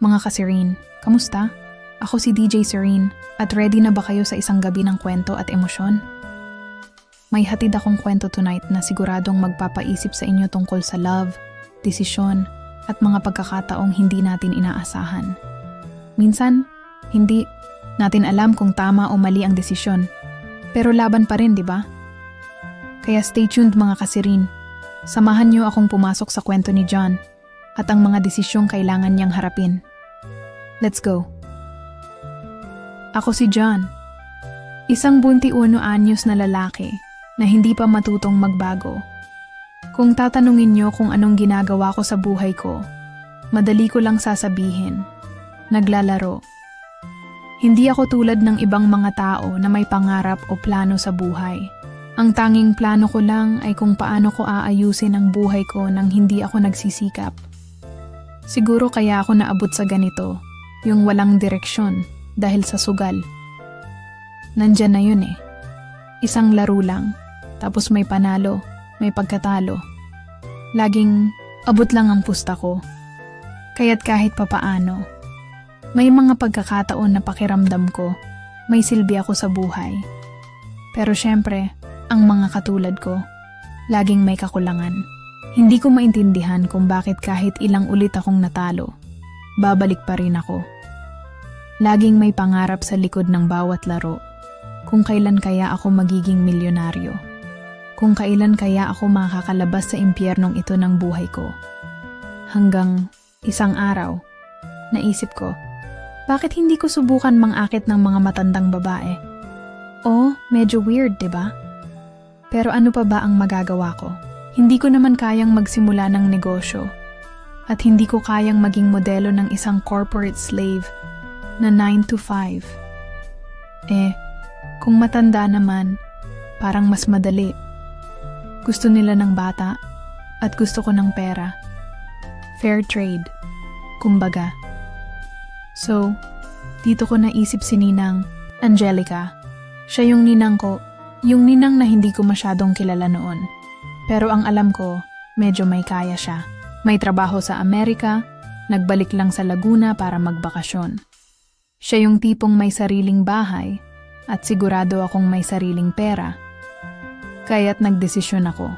Mga ka-Serene, kamusta? Ako si DJ Serene at ready na ba kayo sa isang gabi ng kwento at emosyon? May hatid akong kwento tonight na siguradong magpapaisip sa inyo tungkol sa love, desisyon, at mga pagkakataong hindi natin inaasahan. Minsan, hindi natin alam kung tama o mali ang desisyon, pero laban pa rin, di ba? Kaya stay tuned mga ka-Serene. Samahan niyo akong pumasok sa kwento ni John at ang mga desisyong kailangan niyang harapin. Let's go! Ako si John, isang 21 anyos na lalaki na hindi pa matutong magbago. Kung tatanungin niyo kung anong ginagawa ko sa buhay ko, madali ko lang sasabihin, naglalaro. Hindi ako tulad ng ibang mga tao na may pangarap o plano sa buhay. Ang tanging plano ko lang ay kung paano ko aayusin ang buhay ko nang hindi ako nagsisikap. Siguro kaya ako naabot sa ganito, yung walang direksyon dahil sa sugal. Nandyan na yun eh. Isang laro lang, tapos may panalo, may pagkatalo. Laging abot lang ang pusta ko. Kaya't kahit papaano, may mga pagkakataon na pakiramdam ko, may silbi ako sa buhay. Pero syempre, ang mga katulad ko, laging may kakulangan. Hindi ko maintindihan kung bakit kahit ilang ulit akong natalo, babalik pa rin ako. Laging may pangarap sa likod ng bawat laro. Kung kailan kaya ako magiging milyonaryo. Kung kailan kaya ako makakalabas sa impyernong ito ng buhay ko. Hanggang isang araw, naisip ko, bakit hindi ko subukan mangakit ng mga matandang babae? Oh, medyo weird, diba? Pero ano pa ba ang magagawa ko? Hindi ko naman kayang magsimula ng negosyo. At hindi ko kayang maging modelo ng isang corporate slave na 9 to 5. Kung matanda naman, parang mas madali. Gusto nila ng bata at gusto ko ng pera. Fair trade, kumbaga. So, dito ko naisip si Ninang, Angelica. Siya yung ninang ko, yung ninang na hindi ko masyadong kilala noon. Pero ang alam ko, medyo may kaya siya. May trabaho sa Amerika, nagbalik lang sa Laguna para magbakasyon. Siya yung tipong may sariling bahay at sigurado akong may sariling pera. Kaya't nagdesisyon ako.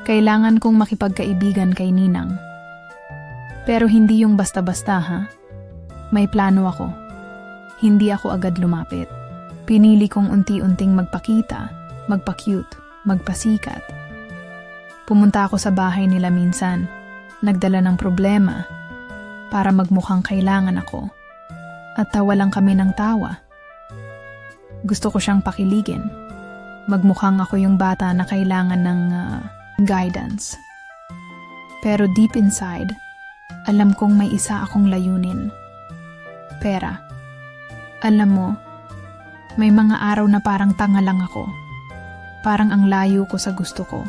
Kailangan kong makipagkaibigan kay Ninang. Pero hindi yung basta-basta ha. May plano ako. Hindi ako agad lumapit. Pinili kong unti-unting magpakita, magpa-cute, magpasikat. Pumunta ako sa bahay nila minsan, nagdala ng problema para magmukhang kailangan ako. At tawa lang kami ng tawa. Gusto ko siyang pakiligin. Magmukhang ako yung bata na kailangan ng guidance. Pero deep inside, alam kong may isa akong layunin. Pera. Alam mo, may mga araw na parang tanga lang ako. Parang ang layo ko sa gusto ko,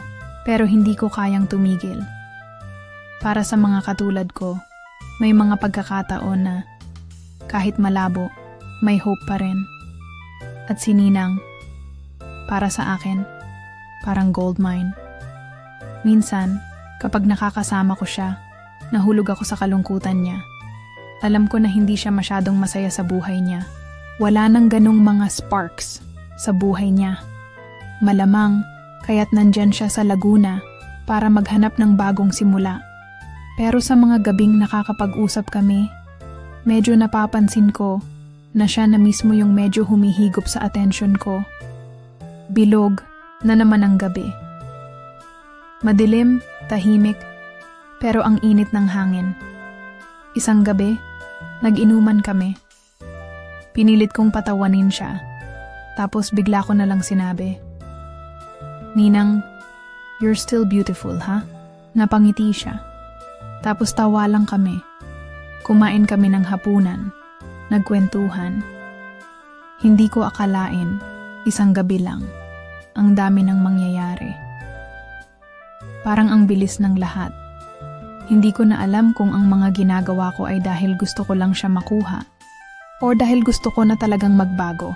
pero hindi ko kayang tumigil. Para sa mga katulad ko, may mga pagkakataon na kahit malabo, may hope pa rin. At si Ninang, para sa akin, parang gold mine. Minsan, kapag nakakasama ko siya, nahulog ako sa kalungkutan niya. Alam ko na hindi siya masyadong masaya sa buhay niya. Wala nang ganong mga sparks sa buhay niya. Malamang, kaya't nandyan siya sa Laguna para maghanap ng bagong simula. Pero sa mga gabing nakakapag-usap kami, medyo napapansin ko na siya na mismo yung medyo humihigop sa atensyon ko. Bilog na naman ang gabi. Madilim, tahimik, pero ang init ng hangin. Isang gabi, nag-inuman kami. Pinilit kong patawanin siya, tapos bigla ko na lang sinabi, Ninang, you're still beautiful, ha? Napangiti siya. Tapos tawa lang kami. Kumain kami ng hapunan. Nagkwentuhan. Hindi ko akalain, isang gabi lang, ang dami ng mangyayari. Parang ang bilis ng lahat. Hindi ko na alam kung ang mga ginagawa ko ay dahil gusto ko lang siya makuha o dahil gusto ko na talagang magbago.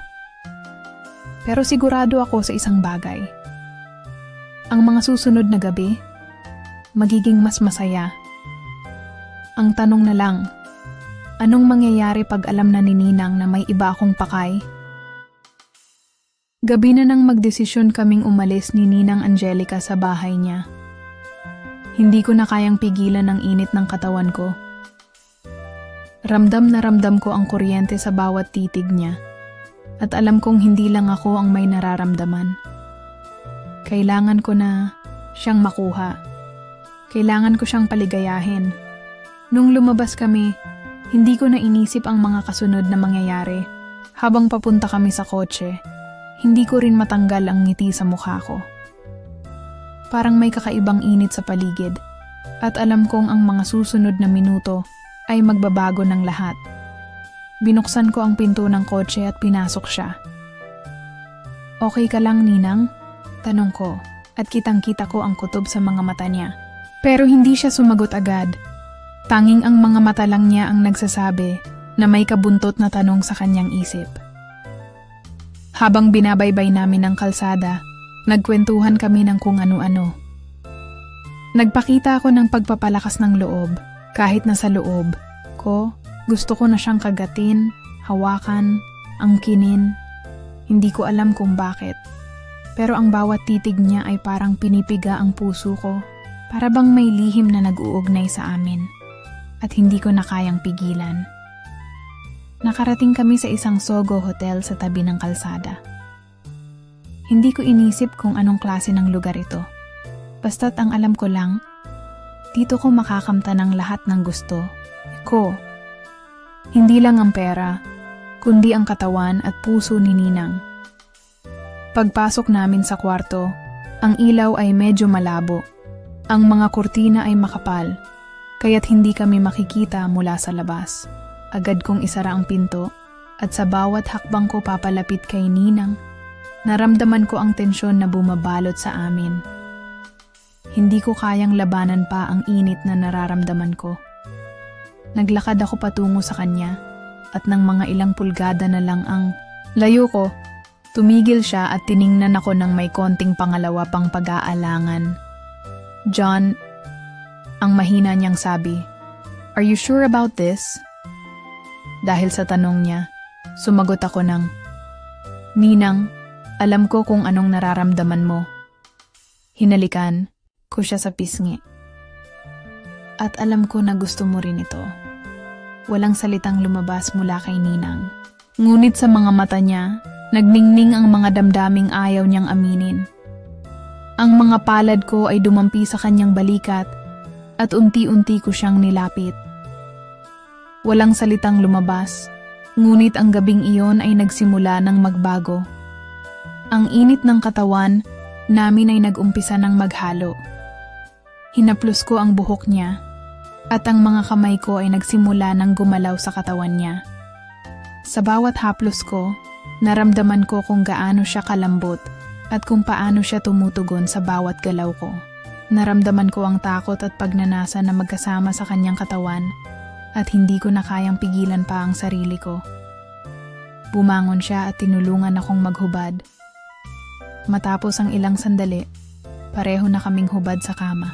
Pero sigurado ako sa isang bagay. Ang mga susunod na gabi, magiging mas masaya. Ang tanong na lang, Anong mangyayari pag alam na ni Ninang na may iba akong pakay? Gabi na nang magdesisyon kaming umalis ni Ninang Angelica sa bahay niya. Hindi ko na kayang pigilan ang init ng katawan ko. Ramdam na ramdam ko ang kuryente sa bawat titig niya. At alam kong hindi lang ako ang may nararamdaman. Kailangan ko na siyang makuha. Kailangan ko siyang paligayahin. Nung lumabas kami, hindi ko na inisip ang mga kasunod na mangyayari. Habang papunta kami sa kotse, hindi ko rin matanggal ang ngiti sa mukha ko. Parang may kakaibang init sa paligid. At alam kong ang mga susunod na minuto ay magbabago ng lahat. Binuksan ko ang pinto ng kotse at pinasok siya. "Okay ka lang, Ninang?" Tanong ko, at kitang-kita ko ang kutob sa mga mata niya. Pero hindi siya sumagot agad. Tanging ang mga mata lang niya ang nagsasabi na may kabuntot na tanong sa kanyang isip. Habang binabaybay namin ang kalsada, nagkwentuhan kami ng kung ano-ano. Nagpakita ako ng pagpapalakas ng loob, kahit nasa loob ko, gusto ko na siyang kagatin, hawakan, angkinin. Hindi ko alam kung bakit. Pero ang bawat titig niya ay parang pinipiga ang puso ko, para bang may lihim na nag-uugnay sa amin. At hindi ko na kayang pigilan. Nakarating kami sa isang Sogo Hotel sa tabi ng kalsada. Hindi ko inisip kung anong klase ng lugar ito. Basta't ang alam ko lang, dito ko makakamta ng lahat ng gusto ko. Hindi lang ang pera, kundi ang katawan at puso ni Ninang. Pagpasok namin sa kwarto, ang ilaw ay medyo malabo. Ang mga kurtina ay makapal, kaya't hindi kami makikita mula sa labas. Agad kong isara ang pinto, at sa bawat hakbang ko papalapit kay Ninang, naramdaman ko ang tensyon na bumabalot sa amin. Hindi ko kayang labanan pa ang init na nararamdaman ko. Naglakad ako patungo sa kanya, at nang mga ilang pulgada na lang ang layo ko, tumigil siya at tiningnan ako ng may konting pangalawa pang pag-aalangan. "John," ang mahina niyang sabi, "are you sure about this?" Dahil sa tanong niya, sumagot ako ng, "Ninang, alam ko kung anong nararamdaman mo." Hinalikan ko siya sa pisngi. "At alam ko na gusto mo rin ito." Walang salitang lumabas mula kay Ninang. Ngunit sa mga mata niya, nagningning ang mga damdaming ayaw niyang aminin. Ang mga palad ko ay dumampi sa kanyang balikat at unti-unti ko siyang nilapit. Walang salitang lumabas, ngunit ang gabing iyon ay nagsimula ng magbago. Ang init ng katawan namin ay nag-umpisa ng maghalo. Hinaplos ko ang buhok niya, at ang mga kamay ko ay nagsimula ng gumalaw sa katawan niya. Sa bawat haplos ko, naramdaman ko kung gaano siya kalambot at kung paano siya tumutugon sa bawat galaw ko. Naramdaman ko ang takot at pagnanasa na magkasama sa kanyang katawan at hindi ko na kayang pigilan pa ang sarili ko. Bumangon siya at tinulungan akong maghubad. Matapos ang ilang sandali, pareho na kaming hubad sa kama.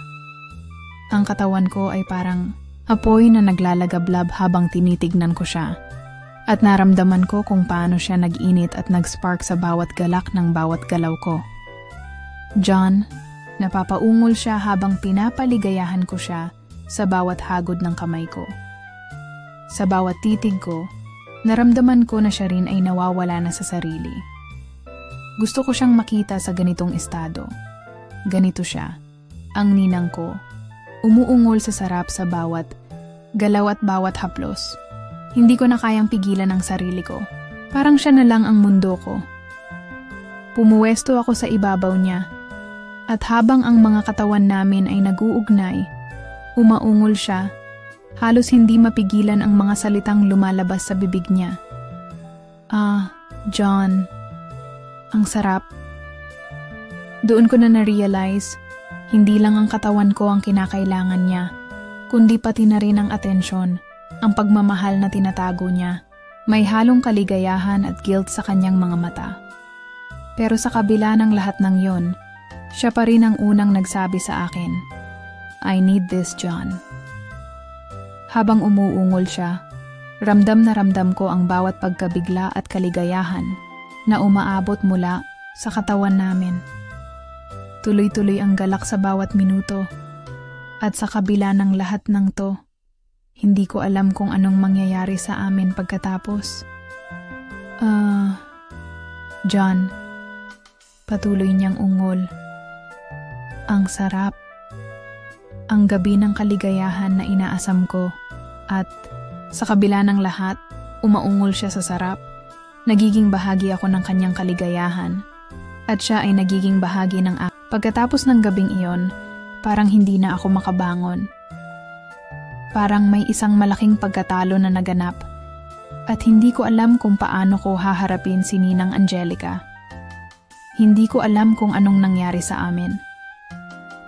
Ang katawan ko ay parang apoy na naglalagablab habang tinitignan ko siya. At naramdaman ko kung paano siya nag-init at nag-spark sa bawat galak ng bawat galaw ko. "John," napapaungol siya habang pinapaligayahan ko siya sa bawat hagod ng kamay ko. Sa bawat titig ko, naramdaman ko na siya rin ay nawawala na sa sarili. Gusto ko siyang makita sa ganitong estado. Ganito siya, ang Ninang ko. Umuungol sa sarap sa bawat galaw at bawat haplos. Hindi ko na kayang pigilan ang sarili ko. Parang siya na lang ang mundo ko. Pumuwesto ako sa ibabaw niya. At habang ang mga katawan namin ay nag-uugnay, umaungol siya. Halos hindi mapigilan ang mga salitang lumalabas sa bibig niya. "Ah, John, ang sarap." Doon ko na na-realize, hindi lang ang katawan ko ang kinakailangan niya, kundi pati na rin ang atensyon, ang pagmamahal na tinatago niya. May halong kaligayahan at guilt sa kanyang mga mata. Pero sa kabila ng lahat ng yon, siya pa rin ang unang nagsabi sa akin, "I need this, John." Habang umuungol siya, Ramdam na ramdam ko ang bawat pagkabigla at kaligayahan na umaabot mula sa katawan namin. Tuloy-tuloy ang galak sa bawat minuto. At sa kabila ng lahat ng to, hindi ko alam kung anong mangyayari sa amin pagkatapos. John, patuloy niyang ungol. Ang sarap. Ang gabi ng kaligayahan na inaasam ko. At sa kabila ng lahat, umaungol siya sa sarap. Nagiging bahagi ako ng kanyang kaligayahan. At siya ay nagiging bahagi ng akin. Pagkatapos ng gabing iyon, parang hindi na ako makabangon. Parang may isang malaking pagkatalo na naganap. At hindi ko alam kung paano ko haharapin si Ninang Angelica. Hindi ko alam kung anong nangyari sa amin.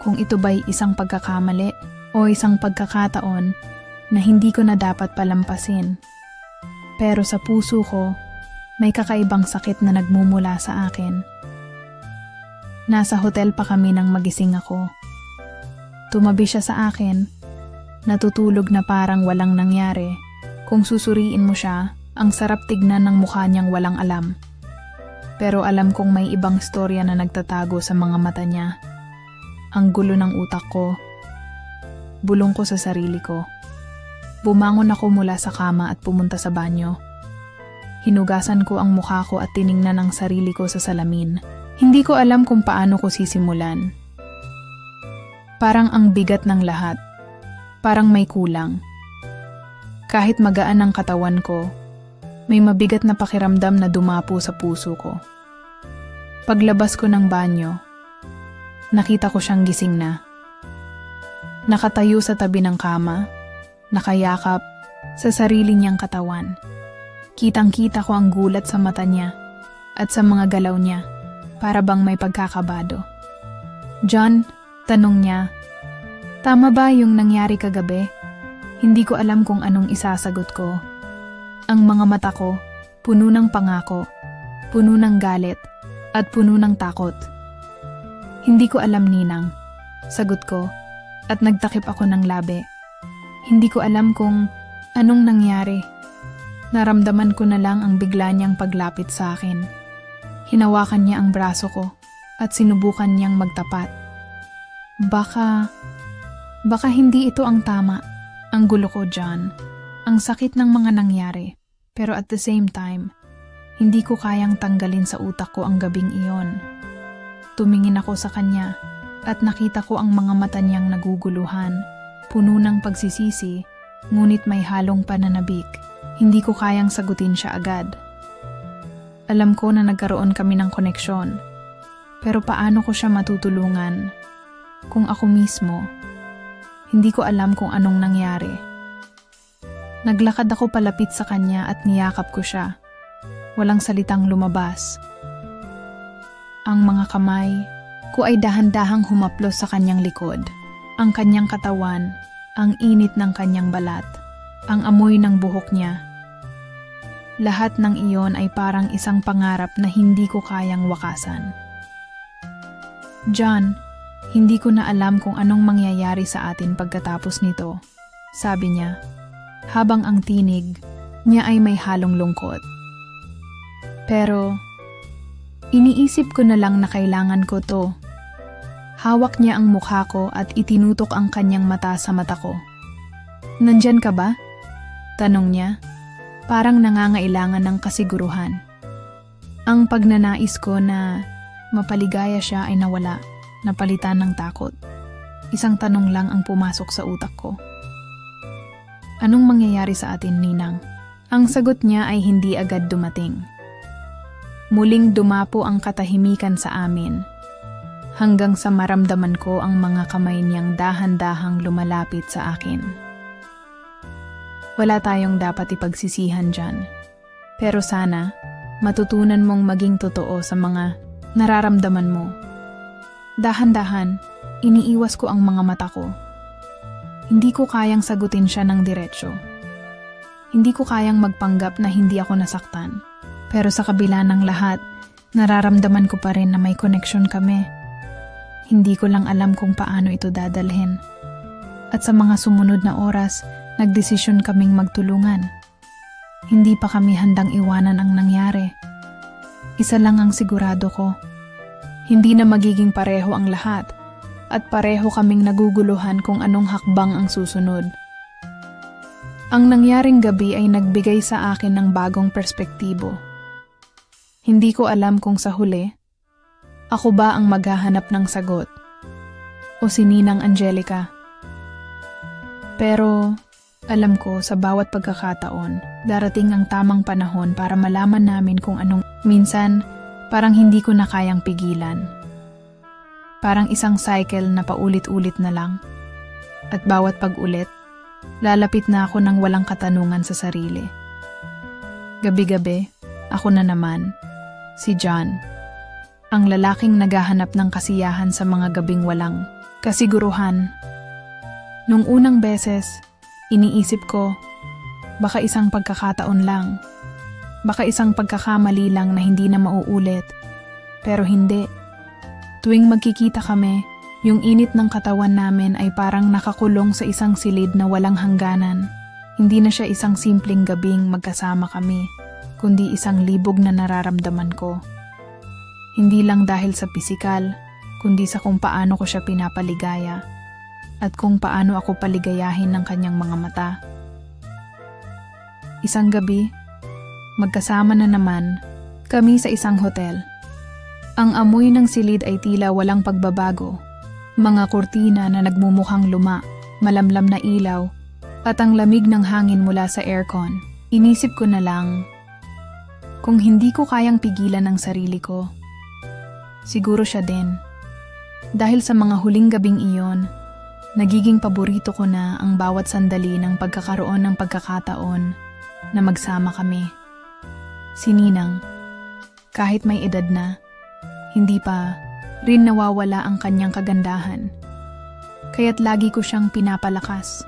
Kung ito ba'y isang pagkakamali o isang pagkakataon na hindi ko na dapat palampasin. Pero sa puso ko, may kakaibang sakit na nagmumula sa akin. Nasa hotel pa kami nang magising ako. Tumabi siya sa akin, natutulog na parang walang nangyari. Kung susuriin mo siya, ang sarap tignan ng mukha niyang walang alam. Pero alam kong may ibang storya na nagtatago sa mga mata niya. Ang gulo ng utak ko. Bulong ko sa sarili ko. Bumangon ako mula sa kama at pumunta sa banyo. Hinugasan ko ang mukha ko at tiningnan ang sarili ko sa salamin. Hindi ko alam kung paano ko sisimulan. Parang ang bigat ng lahat. Parang may kulang. Kahit magaan ang katawan ko, may mabigat na pakiramdam na dumapo sa puso ko. Paglabas ko ng banyo, nakita ko siyang gising na. Nakatayo sa tabi ng kama, nakayakap sa sarili niyang katawan. Kitang-kita ko ang gulat sa mata niya at sa mga galaw niya, para bang may pagkakabado. John, tanong niya, tama ba yung nangyari kagabi? Hindi ko alam kung anong isasagot ko. Ang mga mata ko, puno ng pangako, puno ng galit, at puno ng takot. Hindi ko alam, Ninang. Sagot ko, at nagtakip ako ng labi. Hindi ko alam kung anong nangyari. Naramdaman ko na lang ang bigla niyang paglapit sa akin. Hinawakan niya ang braso ko at sinubukan niyang magtapat. Baka hindi ito ang tama. Ang gulo ko, John. Ang sakit ng mga nangyari. Pero at the same time, hindi ko kayang tanggalin sa utak ko ang gabing iyon. Tumingin ako sa kanya at nakita ko ang mga mata niyang naguguluhan, puno ng pagsisisi, ngunit may halong pananabik. Hindi ko kayang sagutin siya agad. Alam ko na nagkaroon kami ng koneksyon. Pero paano ko siya matutulungan? Kung ako mismo, hindi ko alam kung anong nangyari. Naglakad ako palapit sa kanya at niyakap ko siya. Walang salitang lumabas. Ang mga kamay ko ay dahan-dahang humaplos sa kanyang likod. Ang kanyang katawan, ang init ng kanyang balat, ang amoy ng buhok niya. Lahat ng iyon ay parang isang pangarap na hindi ko kayang wakasan. John, hindi ko na alam kung anong mangyayari sa atin pagkatapos nito, sabi niya, habang ang tinig niya ay may halong lungkot. Pero, iniisip ko na lang na kailangan ko to. Hawak niya ang mukha ko at itinutok ang kanyang mata sa mata ko. Nandyan ka ba? Tanong niya. Parang nangangailangan ng kasiguruhan. Ang pagnanais ko na mapaligaya siya ay nawala, napalitan ng takot. Isang tanong lang ang pumasok sa utak ko. Anong mangyayari sa atin, Ninang? Ang sagot niya ay hindi agad dumating. Muling dumapo ang katahimikan sa amin, hanggang sa maramdaman ko ang mga kamay niyang dahan-dahang lumalapit sa akin. Wala tayong dapat ipagsisihan dyan. Pero sana, matutunan mong maging totoo sa mga nararamdaman mo. Dahan-dahan, iniiwas ko ang mga mata ko. Hindi ko kayang sagutin siya ng diretsyo. Hindi ko kayang magpanggap na hindi ako nasaktan. Pero sa kabila ng lahat, nararamdaman ko pa rin na may koneksyon kami. Hindi ko lang alam kung paano ito dadalhin. At sa mga sumunod na oras, nagdesisyon kaming magtulungan. Hindi pa kami handang iwanan ang nangyari. Isa lang ang sigurado ko. Hindi na magiging pareho ang lahat at pareho kaming naguguluhan kung anong hakbang ang susunod. Ang nangyaring gabi ay nagbigay sa akin ng bagong perspektibo. Hindi ko alam kung sa huli, ako ba ang maghahanap ng sagot o si Ninang Angelica. Pero alam ko sa bawat pagkakataon, darating ang tamang panahon para malaman namin kung anong minsan parang hindi ko na kayang pigilan. Parang isang cycle na paulit-ulit na lang. At bawat pag-ulit, lalapit na ako ng walang katanungan sa sarili. Gabi-gabi, ako na naman, si John. Ang lalaking naghahanap ng kasiyahan sa mga gabing walang kasiguruhan. Nung unang beses, iniisip ko, baka isang pagkakataon lang. Baka isang pagkakamali lang na hindi na mauulit. Pero hindi. Tuwing magkikita kami, yung init ng katawan namin ay parang nakakulong sa isang silid na walang hangganan. Hindi na siya isang simpleng gabing magkasama kami, kundi isang libog na nararamdaman ko. Hindi lang dahil sa pisikal, kundi sa kung paano ko siya pinapaligaya at kung paano ako paligayahin ng kanyang mga mata. Isang gabi, magkasama na naman kami sa isang hotel. Ang amoy ng silid ay tila walang pagbabago. Mga kurtina na nagmumukhang luma, malamlam na ilaw, at ang lamig ng hangin mula sa aircon. Inisip ko na lang, kung hindi ko kayang pigilan ang sarili ko, siguro siya din. Dahil sa mga huling gabing iyon, nagiging paborito ko na ang bawat sandali ng pagkakaroon ng pagkakataon na magsama kami. Si Ninang, kahit may edad na, hindi pa rin nawawala ang kanyang kagandahan. Kaya't lagi ko siyang pinapalakas,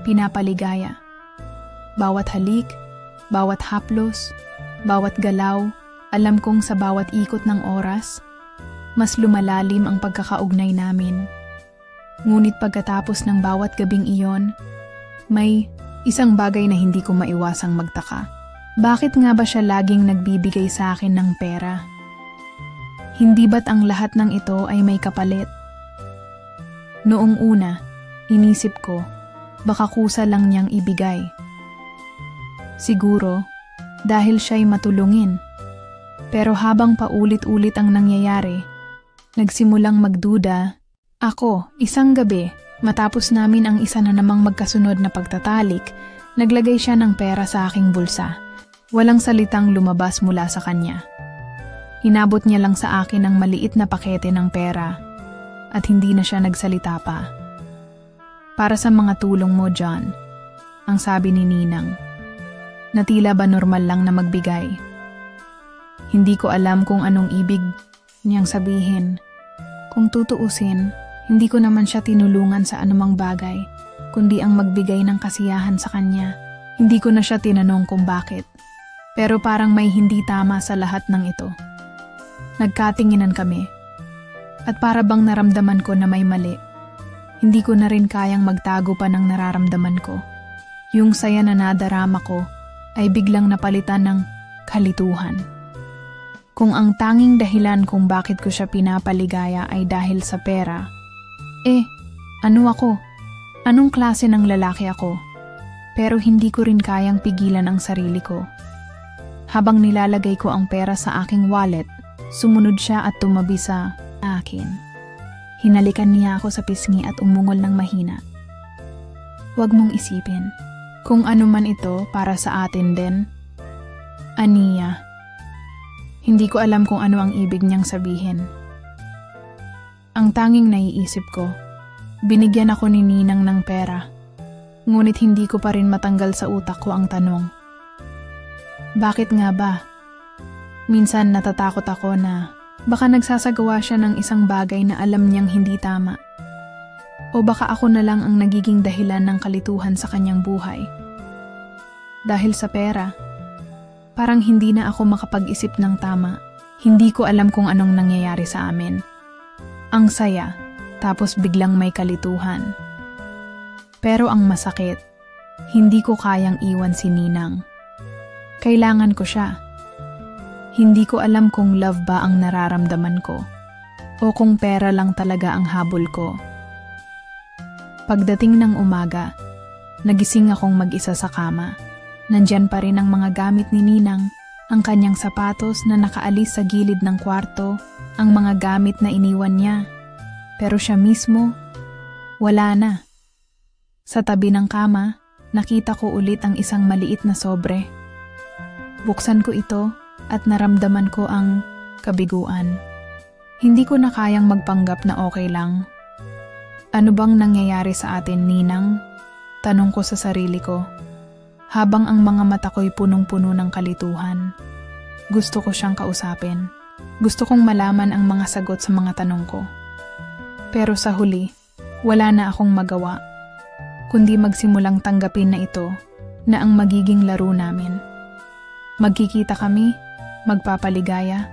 pinapaligaya. Bawat halik, bawat haplos, bawat galaw, alam kong sa bawat ikot ng oras, mas lumalalim ang pagkakaugnay namin. Ngunit pagkatapos ng bawat gabing iyon, may isang bagay na hindi ko maiwasang magtaka. Bakit nga ba siya laging nagbibigay sa akin ng pera? Hindi ba't ang lahat ng ito ay may kapalit? Noong una, inisip ko, baka kusa lang niyang ibigay. Siguro, dahil siya'y matulungin. Pero habang paulit-ulit ang nangyayari, nagsimulang magduda. Ako, isang gabi, matapos namin ang isa na namang magkasunod na pagtatalik, naglagay siya ng pera sa aking bulsa. Walang salitang lumabas mula sa kanya. Inabot niya lang sa akin ang maliit na pakete ng pera at hindi na siya nagsalita pa. Para sa mga tulong mo, John, ang sabi ni Ninang, na tila ba normal lang na magbigay. Hindi ko alam kung anong ibig niyang sabihin. Kung tutuusin, hindi ko naman siya tinulungan sa anumang bagay, kundi ang magbigay ng kasiyahan sa kanya. Hindi ko na siya tinanong kung bakit. Pero parang may hindi tama sa lahat ng ito. Nagkatinginan kami. At para bang naramdaman ko na may mali. Hindi ko na rin kayang magtago pa ng nararamdaman ko. Yung saya na nadarama ko ay biglang napalitan ng kalituhan. Kung ang tanging dahilan kung bakit ko siya pinapaligaya ay dahil sa pera, ano ako? Anong klase ng lalaki ako? Pero hindi ko rin kayang pigilan ang sarili ko. Habang nilalagay ko ang pera sa aking wallet, sumunod siya at tumabi sa akin. Hinalikan niya ako sa pisngi at umungol ng mahina. Huwag mong isipin. Kung ano man ito para sa atin din. Aniya. Hindi ko alam kung ano ang ibig niyang sabihin. Ang tanging naiisip ko, binigyan ako ni Ninang ng pera. Ngunit hindi ko pa rin matanggal sa utak ko ang tanong. Bakit nga ba? Minsan natatakot ako na baka nagsasagawa siya ng isang bagay na alam niyang hindi tama. O baka ako na lang ang nagiging dahilan ng kalituhan sa kanyang buhay. Dahil sa pera, parang hindi na ako makapag-isip ng tama. Hindi ko alam kung anong nangyayari sa amin. Ang saya, tapos biglang may kalituhan. Pero ang masakit, hindi ko kayang iwan si Ninang. Kailangan ko siya. Hindi ko alam kung love ba ang nararamdaman ko o kung pera lang talaga ang habol ko. Pagdating ng umaga, nagising akong mag-isa sa kama. Nandyan pa rin ang mga gamit ni Ninang, ang kanyang sapatos na nakaalis sa gilid ng kwarto, ang mga gamit na iniwan niya. Pero siya mismo, wala na. Sa tabi ng kama, nakita ko ulit ang isang maliit na sobre. Buksan ko ito at naramdaman ko ang kabiguan. Hindi ko na kayang magpanggap na okay lang. Ano bang nangyayari sa atin, Ninang? Tanong ko sa sarili ko. Habang ang mga mata ko'y punong-puno ng kalituhan. Gusto ko siyang kausapin. Gusto kong malaman ang mga sagot sa mga tanong ko. Pero sa huli, wala na akong magawa, kundi magsimulang tanggapin na ito na ang magiging laro namin. Magkikita kami, magpapaligaya,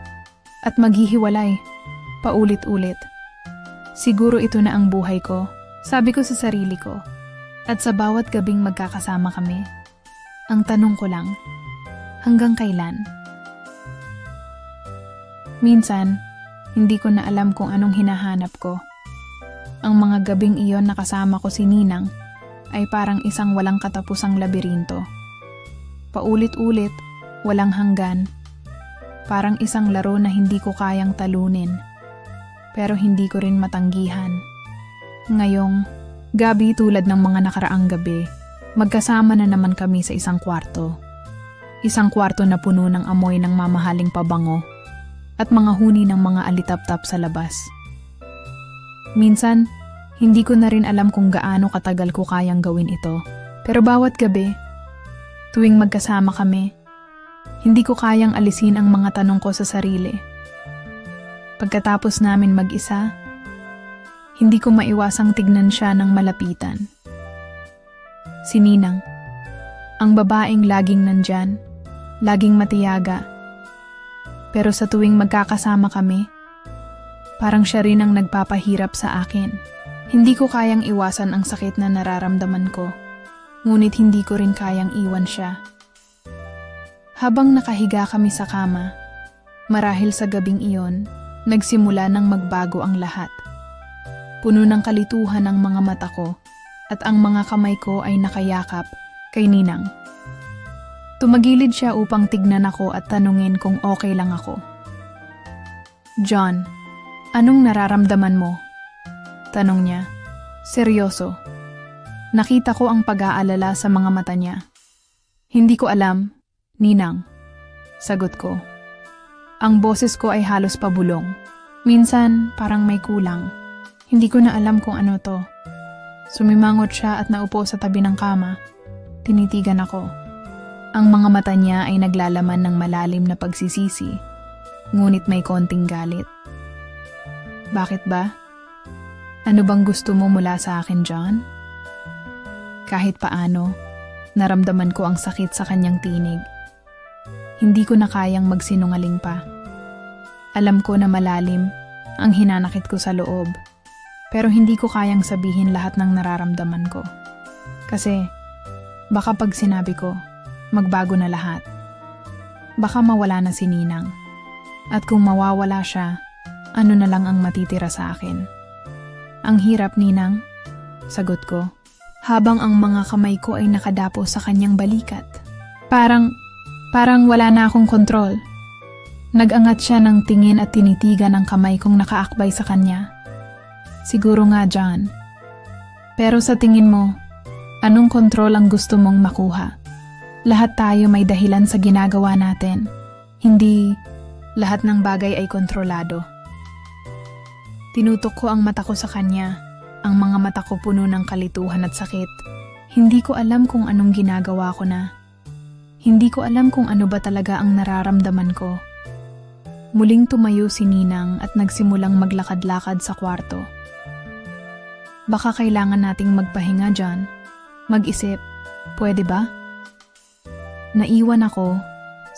at maghihiwalay, paulit-ulit. Siguro ito na ang buhay ko, sabi ko sa sarili ko, at sa bawat gabing magkakasama kami. Ang tanong ko lang, hanggang kailan? Minsan, hindi ko na alam kung anong hinahanap ko. Ang mga gabing iyon na kasama ko si Ninang ay parang isang walang katapusang labirinto. Paulit-ulit, walang hanggan. Parang isang laro na hindi ko kayang talunin. Pero hindi ko rin matanggihan. Ngayong gabi tulad ng mga nakaraang gabi, magkasama na naman kami sa isang kwarto. Isang kwarto na puno ng amoy ng mamahaling pabango at mga huni ng mga alitap-tap sa labas. Minsan, hindi ko na rin alam kung gaano katagal ko kayang gawin ito. Pero bawat gabi, tuwing magkasama kami, hindi ko kayang alisin ang mga tanong ko sa sarili. Pagkatapos namin mag-isa, hindi ko maiwasang tignan siya ng malapitan. Si Ninang, ang babaeng laging nandyan, laging matiyaga. Pero sa tuwing magkakasama kami, parang siya rin ang nagpapahirap sa akin. Hindi ko kayang iwasan ang sakit na nararamdaman ko, ngunit hindi ko rin kayang iwan siya. Habang nakahiga kami sa kama, marahil sa gabing iyon, nagsimula nang magbago ang lahat. Puno ng kalituhan ang mga mata ko at ang mga kamay ko ay nakayakap kay Ninang. Tumagilid siya upang tignan ako at tanungin kung okay lang ako. "John, anong nararamdaman mo?" Tanong niya. Seryoso. Nakita ko ang pag-aalala sa mga mata niya. "Hindi ko alam, Ninang." Sagot ko. Ang boses ko ay halos pabulong. Minsan parang may kulang. Hindi ko na alam kung ano to. Sumimangot siya at naupo sa tabi ng kama. Tinitigan ako. Ang mga mata niya ay naglalaman ng malalim na pagsisisi, ngunit may konting galit. "Bakit ba? Ano bang gusto mo mula sa akin, John?" Kahit paano, naramdaman ko ang sakit sa kanyang tinig. Hindi ko na kayang magsinungaling pa. Alam ko na malalim ang hinanakit ko sa loob, pero hindi ko kayang sabihin lahat ng nararamdaman ko. Kasi baka pag sinabi ko, magbago na lahat. Baka mawala na si Ninang. At kung mawawala siya, ano na lang ang matitira sa akin? "Ang hirap, Ninang," sagot ko, habang ang mga kamay ko ay nakadapo sa kanyang balikat. Parang wala na akong kontrol. Nag-angat siya ng tingin at tinitigan ang kamay kong nakaakbay sa kanya. "Siguro nga, John. Pero sa tingin mo, anong kontrol ang gusto mong makuha? Lahat tayo may dahilan sa ginagawa natin. Hindi lahat ng bagay ay kontrolado." Tinutok ko ang mata ko sa kanya. Ang mga mata ko puno ng kalituhan at sakit. Hindi ko alam kung anong ginagawa ko na. Hindi ko alam kung ano ba talaga ang nararamdaman ko. Muling tumayo si Ninang at nagsimulang maglakad-lakad sa kwarto. "Baka kailangan nating magpahinga, John. Mag-isip, pwede ba?" Naiwan ako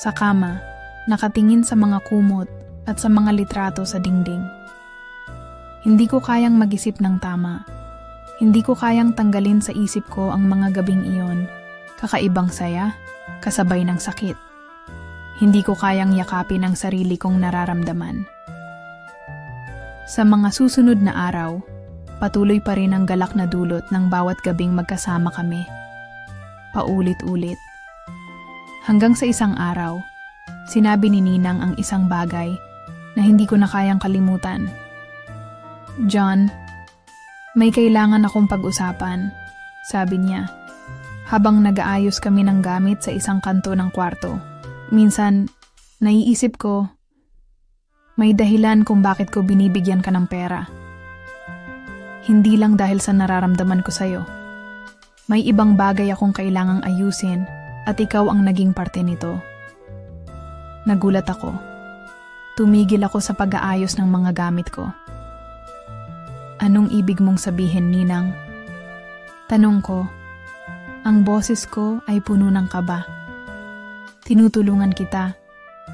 sa kama, nakatingin sa mga kumot at sa mga litrato sa dingding. Hindi ko kayang mag-isip ng tama. Hindi ko kayang tanggalin sa isip ko ang mga gabing iyon, kakaibang saya, kasabay ng sakit. Hindi ko kayang yakapin ang sarili kong nararamdaman. Sa mga susunod na araw, patuloy pa rin ang galak na dulot ng bawat gabing magkasama kami. Paulit-ulit. Hanggang sa isang araw, sinabi ni Ninang ang isang bagay na hindi ko na kayang kalimutan. "John, may kailangan akong pag-usapan," sabi niya, habang nag-aayos kami ng gamit sa isang kanto ng kwarto. Minsan, naiisip ko, may dahilan kung bakit ko binibigyan ka ng pera. Hindi lang dahil sa nararamdaman ko sa'yo. May ibang bagay akong kailangang ayusin at ikaw ang naging parte nito. Nagulat ako. Tumigil ako sa pag-aayos ng mga gamit ko. "Anong ibig mong sabihin, Ninang?" Tanong ko. Ang boses ko ay puno ng kaba. "Tinutulungan kita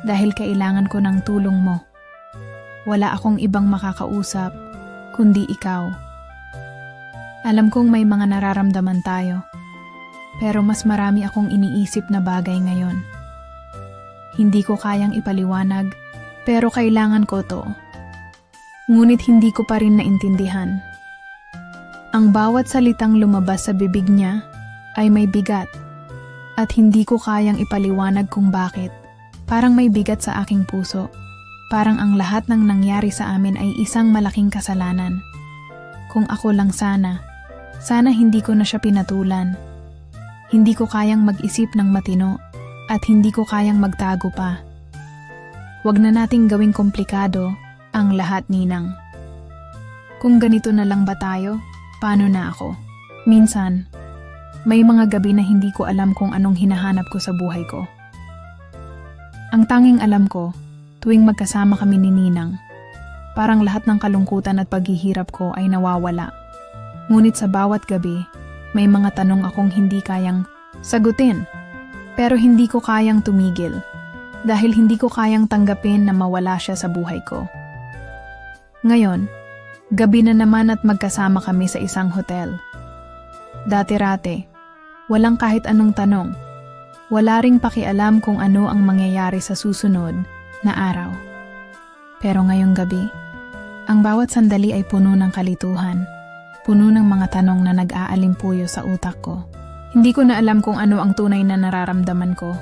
dahil kailangan ko ng tulong mo. Wala akong ibang makakausap kundi ikaw. Alam kong may mga nararamdaman tayo, pero mas marami akong iniisip na bagay ngayon. Hindi ko kayang ipaliwanag, pero kailangan ko to. Ngunit hindi ko pa rin naintindihan." Ang bawat salitang lumabas sa bibig niya ay may bigat, at hindi ko kayang ipaliwanag kung bakit. Parang may bigat sa aking puso. Parang ang lahat ng nangyari sa amin ay isang malaking kasalanan. Kung ako lang sana hindi ko na siya pinatulan. Hindi ko kayang mag-isip ng matino at hindi ko kayang magtago pa. Huwag na nating gawing komplikado ang lahat, Ninang. Kung ganito na lang ba tayo, paano na ako? Minsan, may mga gabi na hindi ko alam kung anong hinahanap ko sa buhay ko. Ang tanging alam ko, tuwing magkasama kami ni Ninang, parang lahat ng kalungkutan at paghihirap ko ay nawawala. Ngunit sa bawat gabi, may mga tanong akong hindi kayang sagutin. Pero hindi ko kayang tumigil, dahil hindi ko kayang tanggapin na mawala siya sa buhay ko. Ngayon, gabi na naman at magkasama kami sa isang hotel. Dati-rate, walang kahit anong tanong. Wala ring pakialam kung ano ang mangyayari sa susunod na araw. Pero ngayong gabi, ang bawat sandali ay puno ng kalituhan, puno ng mga tanong na nag-aalimpuyo sa utak ko. Hindi ko na alam kung ano ang tunay na nararamdaman ko.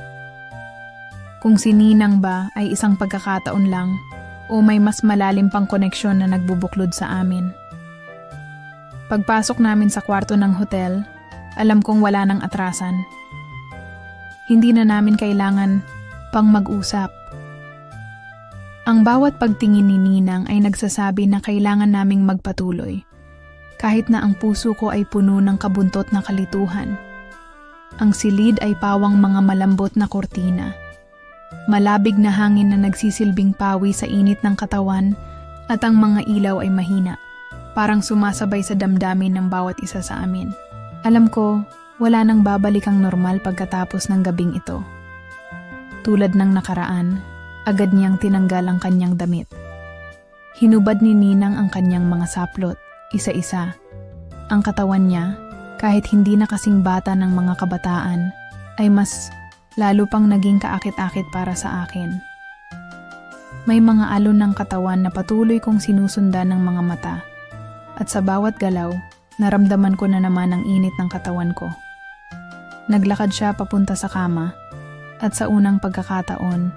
Kung si Ninang ba ay isang pagkakataon lang o may mas malalim pang koneksyon na nagbubuklod sa amin. Pagpasok namin sa kwarto ng hotel, alam kong wala nang atrasan. Hindi na namin kailangan pang mag-usap. Ang bawat pagtingin ni Ninang ay nagsasabi na kailangan naming magpatuloy, kahit na ang puso ko ay puno ng kabuntot na kalituhan. Ang silid ay pawang mga malambot na kortina. Malabig na hangin na nagsisilbing pawi sa init ng katawan at ang mga ilaw ay mahina, parang sumasabay sa damdamin ng bawat isa sa amin. Alam ko, wala nang babalik ang normal pagkatapos ng gabing ito. Tulad ng nakaraan, agad niyang tinanggal ang kanyang damit. Hinubad ni Ninang ang kanyang mga saplot, isa-isa. Ang katawan niya, kahit hindi na kasing bata ng mga kabataan, ay mas lalo pang naging kaakit-akit para sa akin. May mga alon ng katawan na patuloy kong sinusundan ng mga mata, at sa bawat galaw, naramdaman ko na naman ang init ng katawan ko. Naglakad siya papunta sa kama, at sa unang pagkakataon,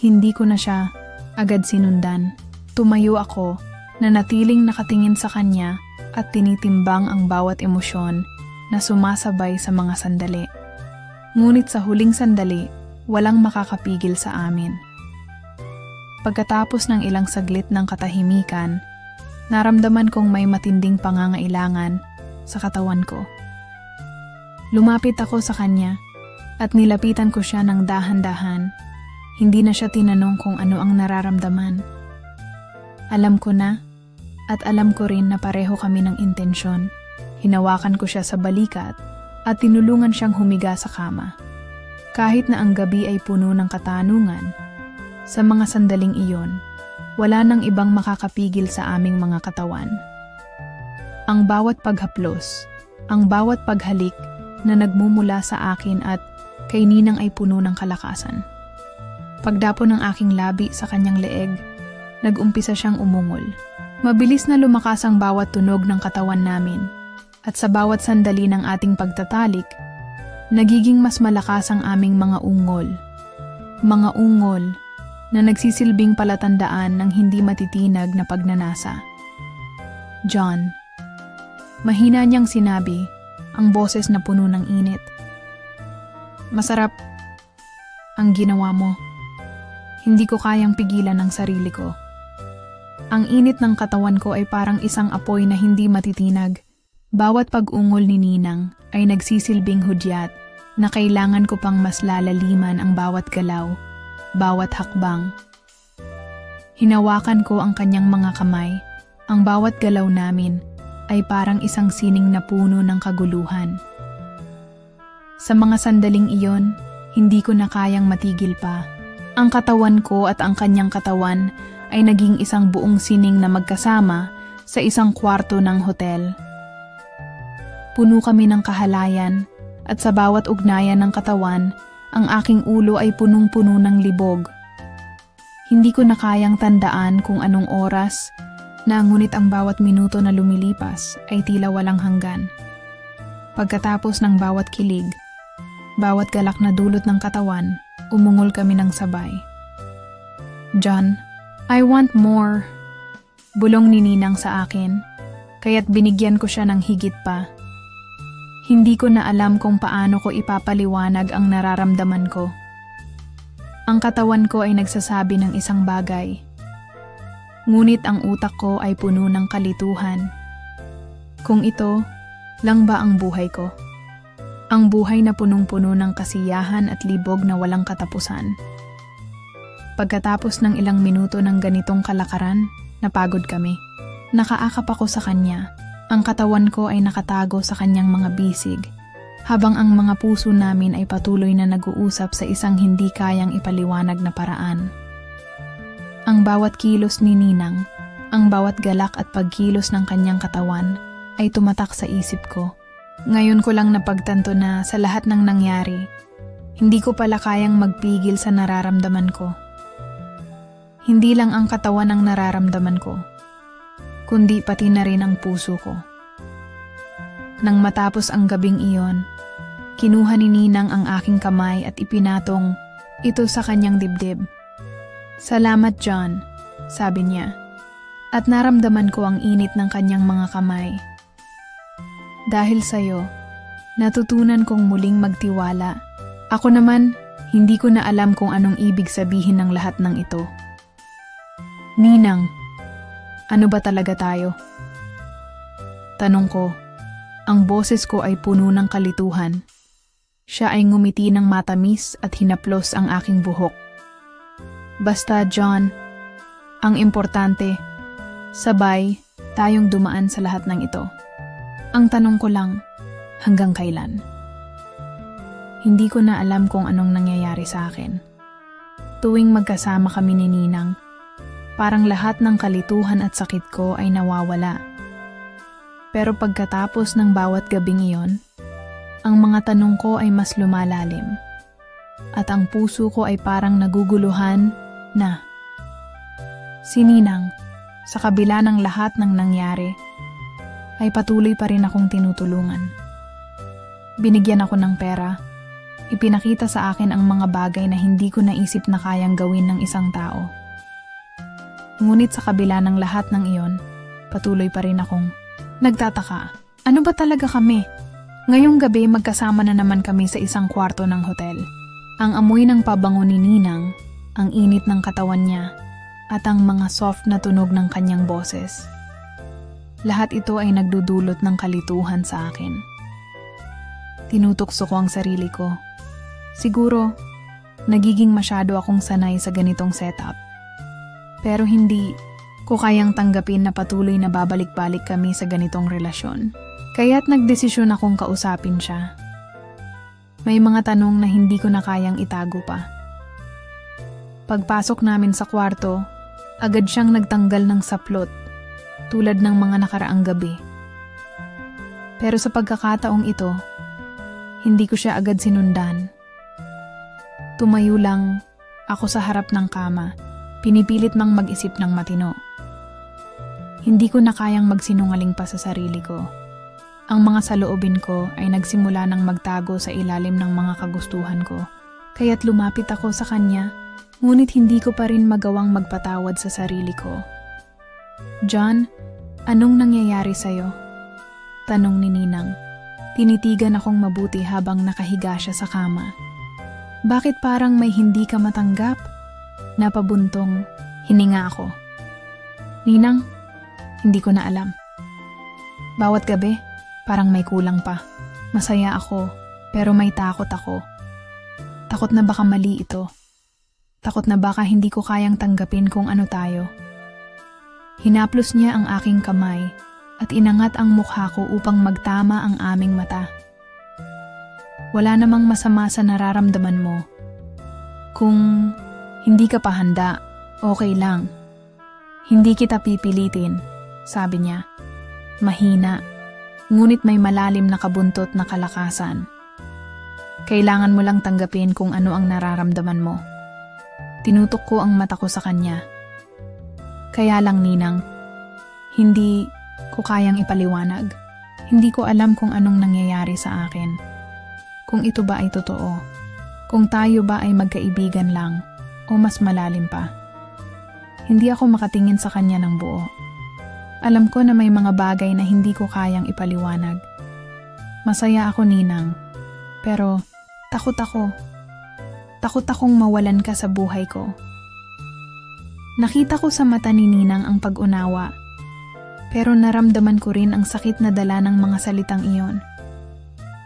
hindi ko na siya agad sinundan. Tumayo ako, na natiling nakatingin sa kanya at tinitimbang ang bawat emosyon na sumasabay sa mga sandali. Ngunit sa huling sandali, walang makakapigil sa amin. Pagkatapos ng ilang saglit ng katahimikan, naramdaman kong may matinding pangangailangan sa katawan ko. Lumapit ako sa kanya at nilapitan ko siya ng dahan-dahan. Hindi na siya tinanong kung ano ang nararamdaman. Alam ko na at alam ko rin na pareho kami ng intensyon. Hinawakan ko siya sa balikat at tinulungan siyang humiga sa kama. Kahit na ang gabi ay puno ng katanungan, sa mga sandaling iyon, wala nang ibang makakapigil sa aming mga katawan. Ang bawat paghaplos, ang bawat paghalik na nagmumula sa akin at kay Ninang ay puno ng kalakasan. Pagdapo ng aking labi sa kanyang leeg, nag-umpisa siyang umungol. Mabilis na lumakas ang bawat tunog ng katawan namin. At sa bawat sandali ng ating pagtatalik, nagiging mas malakas ang aming mga ungol. Mga ungol na nagsisilbing palatandaan ng hindi matitinag na pagnanasa. John. Mahina niyang sinabi, ang boses na puno ng init. Masarap ang ginawa mo. Hindi ko kayang pigilan ang sarili ko. Ang init ng katawan ko ay parang isang apoy na hindi matitinag. Bawat pag-ungol ni Ninang ay nagsisilbing hudyat na kailangan ko pang mas lalaliman ang bawat galaw, bawat hakbang. Hinawakan ko ang kanyang mga kamay. Ang bawat galaw namin ay parang isang sining na puno ng kaguluhan. Sa mga sandaling iyon, hindi ko na kayang matigil pa. Ang katawan ko at ang kanyang katawan ay naging isang buong sining na magkasama sa isang kwarto ng hotel. Puno kami ng kahalayan at sa bawat ugnayan ng katawan, ang aking ulo ay punong-puno ng libog. Hindi ko na kayang tandaan kung anong oras, na ngunit ang bawat minuto na lumilipas ay tila walang hanggan. Pagkatapos ng bawat kilig, bawat galak na dulot ng katawan, umungol kami ng sabay. John, I want more. Bulong ni Ninang sa akin, kaya't binigyan ko siya ng higit pa. Hindi ko na alam kung paano ko ipapaliwanag ang nararamdaman ko. Ang katawan ko ay nagsasabi ng isang bagay. Ngunit ang utak ko ay puno ng kalituhan. Kung ito lang ba ang buhay ko? Ang buhay na punong-puno ng kasiyahan at libog na walang katapusan. Pagkatapos ng ilang minuto ng ganitong kalakaran, napagod kami. Nakaakap ako sa kanya. Ang katawan ko ay nakatago sa kanyang mga bisig, habang ang mga puso namin ay patuloy na nag-uusap sa isang hindi kayang ipaliwanag na paraan. Ang bawat kilos ni Ninang, ang bawat galak at pagkilos ng kanyang katawan ay tumatak sa isip ko. Ngayon ko lang napagtanto na sa lahat ng nangyari, hindi ko pala kayang magpigil sa nararamdaman ko. Hindi lang ang katawan ang nararamdaman ko, kundi pati na rin ang puso ko. Nang matapos ang gabing iyon, kinuha ni Ninang ang aking kamay at ipinatong ito sa kanyang dibdib. Salamat, John, sabi niya, at naramdaman ko ang init ng kanyang mga kamay. Dahil sa'yo, natutunan kong muling magtiwala. Ako naman, hindi ko na alam kung anong ibig sabihin ng lahat ng ito. Ninang, ano ba talaga tayo? Tanong ko, ang boses ko ay puno ng kalituhan. Siya ay ngumiti ng matamis at hinaplos ang aking buhok. Basta, John, ang importante, sabay tayong dumaan sa lahat ng ito. Ang tanong ko lang, hanggang kailan? Hindi ko na alam kung anong nangyayari sa akin. Tuwing magkasama kami ni Ninang, parang lahat ng kalituhan at sakit ko ay nawawala. Pero pagkatapos ng bawat gabing iyon, ang mga tanong ko ay mas lumalalim. At ang puso ko ay parang naguguluhan na. Si Ninang, sa kabila ng lahat ng nangyari, ay patuloy pa rin akong tinutulungan. Binigyan ako ng pera, ipinakita sa akin ang mga bagay na hindi ko naisip na kayang gawin ng isang tao. Ngunit sa kabila ng lahat ng iyon, patuloy pa rin akong nagtataka. Ano ba talaga kami? Ngayong gabi magkasama na naman kami sa isang kwarto ng hotel. Ang amoy ng pabango ni Ninang, ang init ng katawan niya, at ang mga soft na tunog ng kanyang boses. Lahat ito ay nagdudulot ng kalituhan sa akin. Tinutukso ko ang sarili ko. Siguro, nagiging masyado akong sanay sa ganitong setup. Pero hindi ko kayang tanggapin na patuloy na babalik-balik kami sa ganitong relasyon. Kaya't nagdesisyon akong kausapin siya. May mga tanong na hindi ko na kayang itago pa. Pagpasok namin sa kwarto, agad siyang nagtanggal ng saplot, tulad ng mga nakaraang gabi. Pero sa pagkakataong ito, hindi ko siya agad sinundan. Tumayo lang Ako sa harap ng kama, pinipilit mang mag-isip ng matino. Hindi ko na kayang magsinungaling pa sa sarili ko. Ang mga saloobin ko ay nagsimula ng magtago sa ilalim ng mga kagustuhan ko, kaya't lumapit ako sa kanya, ngunit hindi ko pa rin magawang magpatawad sa sarili ko. John, anong nangyayari sa'yo? Tanong ni Ninang. Tinitigan akong mabuti habang nakahiga siya sa kama. Bakit parang may hindi ka matanggap? Napabuntong, hininga ako. Ninang, hindi ko na alam. Bawat gabi, parang may kulang pa. Masaya ako, pero may takot ako. Takot na baka mali ito. Takot na baka hindi ko kayang tanggapin kung ano tayo. Hinaplos niya ang aking kamay at inangat ang mukha ko upang magtama ang aming mata. Wala namang masama sa nararamdaman mo. Kung hindi ka pa handa, okay lang. Hindi kita pipilitin, sabi niya. Mahina, ngunit may malalim na kabuntot na kalakasan. Kailangan mo lang tanggapin kung ano ang nararamdaman mo. Tinutok ko ang mata ko sa kanya. Kaya lang, Ninang, hindi ko kayang ipaliwanag. Hindi ko alam kung anong nangyayari sa akin. Kung ito ba ay totoo. Kung tayo ba ay magkaibigan lang o mas malalim pa. Hindi ako makatingin sa kanya ng buo. Alam ko na may mga bagay na hindi ko kayang ipaliwanag. Masaya ako, Ninang. Pero takot ako. Takot akong mawalan ka sa buhay ko. Nakita ko sa mata ni Ninang ang pag-unawa. Pero naramdaman ko rin ang sakit na dala ng mga salitang iyon.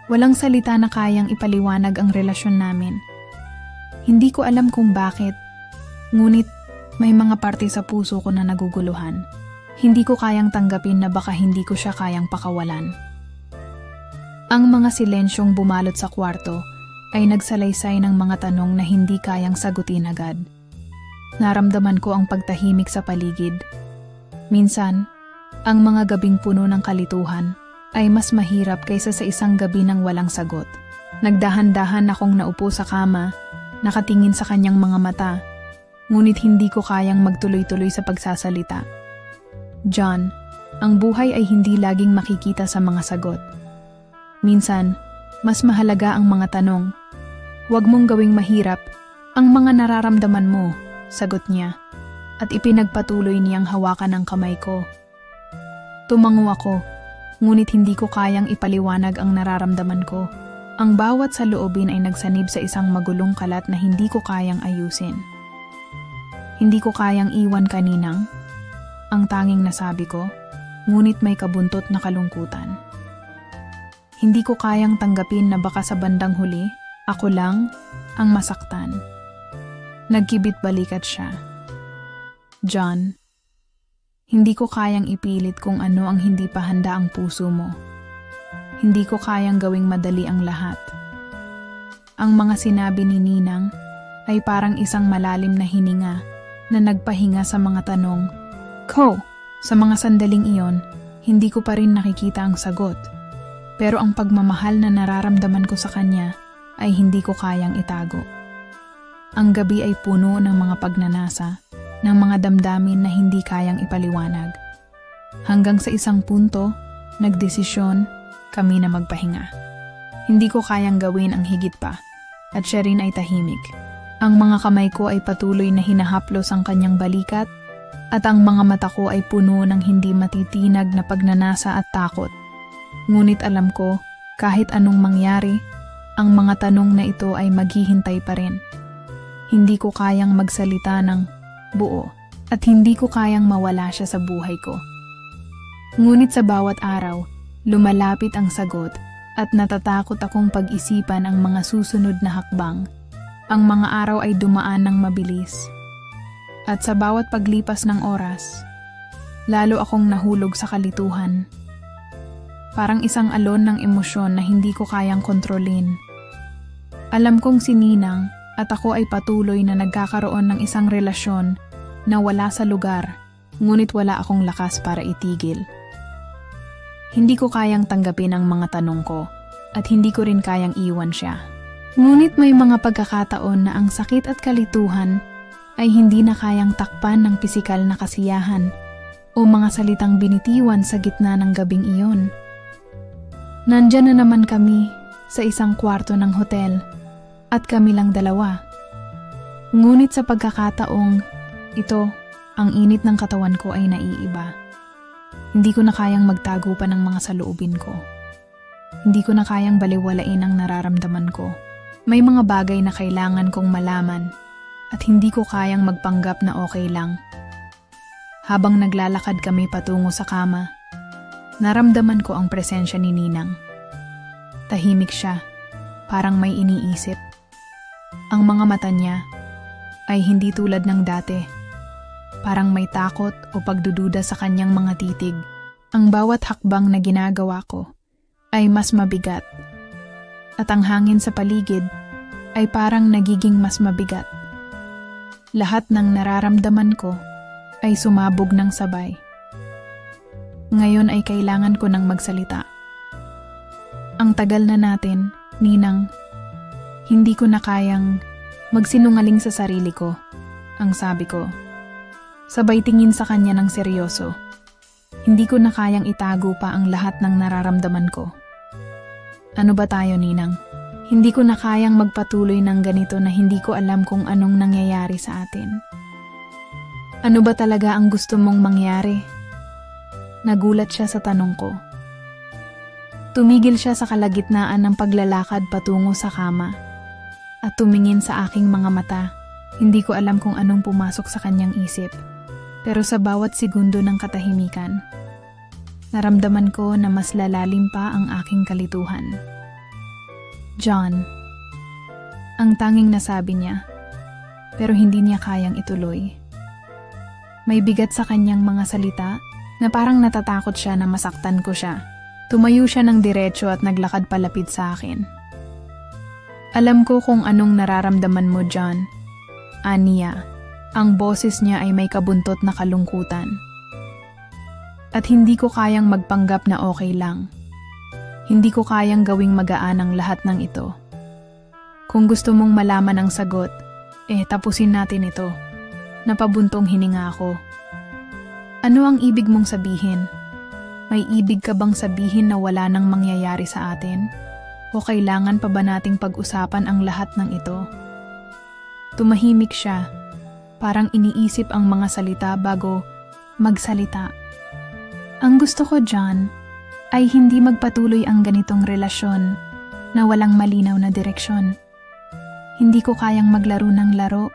Walang salita na kayang ipaliwanag ang relasyon namin. Hindi ko alam kung bakit, ngunit may mga parte sa puso ko na naguguluhan. Hindi ko kayang tanggapin na baka hindi ko siya kayang pakawalan. Ang mga silensyong bumalot sa kwarto ay nagsalaysay ng mga tanong na hindi kayang sagutin agad. Naramdaman ko ang pagtahimik sa paligid. Minsan, ang mga gabing puno ng kalituhan ay mas mahirap kaysa sa isang gabi ng walang sagot. Nagdahan-dahan akong naupo sa kama, nakatingin sa kanyang mga mata, ngunit hindi ko kayang magtuloy-tuloy sa pagsasalita. John, ang buhay ay hindi laging makikita sa mga sagot. Minsan, mas mahalaga ang mga tanong. Huwag mong gawing mahirap ang mga nararamdaman mo, sagot niya, at ipinagpatuloy niyang hawakan ang kamay ko. Tumango ako, ngunit hindi ko kayang ipaliwanag ang nararamdaman ko. Ang bawat saloobin ay nagsanib sa isang magulong kalat na hindi ko kayang ayusin. Hindi ko kayang iwan ka, Ninang. Ang tanging nasabi ko, ngunit may kabuntot na kalungkutan. Hindi ko kayang tanggapin na baka sa bandang huli, ako lang ang masaktan. Nagkibit balikat siya. John, hindi ko kayang ipilit kung ano ang hindi pa handa ang puso mo. Hindi ko kayang gawing madali ang lahat. Ang mga sinabi ni Ninang ay parang isang malalim na hininga na nagpahinga sa mga tanong ko. Sa mga sandaling iyon, hindi ko pa rin nakikita ang sagot. Pero ang pagmamahal na nararamdaman ko sa kanya ay hindi ko kayang itago. Ang gabi ay puno ng mga pagnanasa, ng mga damdamin na hindi kayang ipaliwanag. Hanggang sa isang punto, nagdesisyon kami na magpahinga. Hindi ko kayang gawin ang higit pa, at siya rin ay tahimik. Ang mga kamay ko ay patuloy na hinahaplos ang kanyang balikat, at ang mga mata ko ay puno ng hindi matitinag na pagnanasa at takot. Ngunit alam ko, kahit anong mangyari, ang mga tanong na ito ay maghihintay pa rin. Hindi ko kayang magsalita ng buo at hindi ko kayang mawala siya sa buhay ko. Ngunit sa bawat araw, lumalapit ang sagot at natatakot akong pag-isipan ang mga susunod na hakbang. Ang mga araw ay dumaan ng mabilis. At sa bawat paglipas ng oras, lalo akong nahulog sa kalituhan. Parang isang alon ng emosyon na hindi ko kayang kontrolin. Alam kong si Ninang at ako ay patuloy na nagkakaroon ng isang relasyon na wala sa lugar, ngunit wala akong lakas para itigil. Hindi ko kayang tanggapin ang mga tanong ko at hindi ko rin kayang iwan siya. Ngunit may mga pagkakataon na ang sakit at kalituhan ay hindi na kayang takpan ng pisikal na kasiyahan o mga salitang binitiwan sa gitna ng gabing iyon. Nandyan na naman kami sa isang kwarto ng hotel at kami lang dalawa. Ngunit sa pagkakataong ito, ang init ng katawan ko ay naiiba. Hindi ko na kayang magtago pa ng mga saloobin ko. Hindi ko na kayang baliwalain ang nararamdaman ko. May mga bagay na kailangan kong malaman at hindi ko kayang magpanggap na okay lang. Habang naglalakad kami patungo sa kama, naramdaman ko ang presensya ni Ninang. Tahimik siya, parang may iniisip. Ang mga mata niya ay hindi tulad ng dati. Parang may takot o pagdududa sa kanyang mga titig. Ang bawat hakbang na ginagawa ko ay mas mabigat. At ang hangin sa paligid ay parang nagiging mas mabigat. Lahat ng nararamdaman ko ay sumabog ng sabay. Ngayon ay kailangan ko ng magsalita. Ang tagal na natin, Ninang. Hindi ko na kayang magsinungaling sa sarili ko, ang sabi ko. Sabay tingin sa kanya ng seryoso. Hindi ko na kayang itago pa ang lahat ng nararamdaman ko. Ano ba tayo, Ninang? Hindi ko na kayang magpatuloy ng ganito na hindi ko alam kung anong nangyayari sa atin. Ano ba talaga ang gusto mong mangyari? Nagulat siya sa tanong ko. Tumigil siya sa kalagitnaan ng paglalakad patungo sa kama at tumingin sa aking mga mata. Hindi ko alam kung anong pumasok sa kanyang isip. Pero sa bawat segundo ng katahimikan, naramdaman ko na mas lalalim pa ang aking kalituhan. John, ang tanging nasabi niya, pero hindi niya kayang ituloy. May bigat sa kanyang mga salita na parang natatakot siya na masaktan ko siya. Tumayo siya ng diretso at naglakad palapit sa akin. Alam ko kung anong nararamdaman mo, John. Aniya, ang boses niya ay may kabuntot na kalungkutan. At hindi ko kayang magpanggap na okay lang. Hindi ko kayang gawing magaan ang lahat ng ito. Kung gusto mong malaman ang sagot, tapusin natin ito. Napabuntong hininga ako. Ano ang ibig mong sabihin? May ibig ka bang sabihin na wala nang mangyayari sa atin? O kailangan pa ba nating pag-usapan ang lahat ng ito? Tumahimik siya, parang iniisip ang mga salita bago magsalita. Ang gusto ko, John, ay hindi magpatuloy ang ganitong relasyon na walang malinaw na direksyon. Hindi ko kayang maglaro ng laro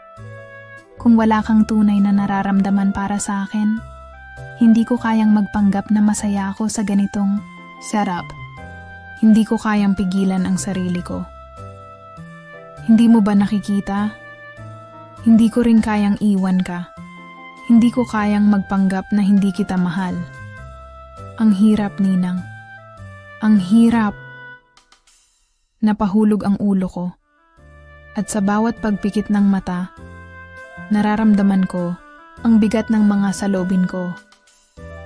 kung wala kang tunay na nararamdaman para sa akin. Hindi ko kayang magpanggap na masaya ako sa ganitong setup. Hindi ko kayang pigilan ang sarili ko. Hindi mo ba nakikita? Hindi ko rin kayang iwan ka. Hindi ko kayang magpanggap na hindi kita mahal. Ang hirap, Ninang. Ang hirap. Napahulog ang ulo ko. At sa bawat pagpikit ng mata, nararamdaman ko ang bigat ng mga salobin ko.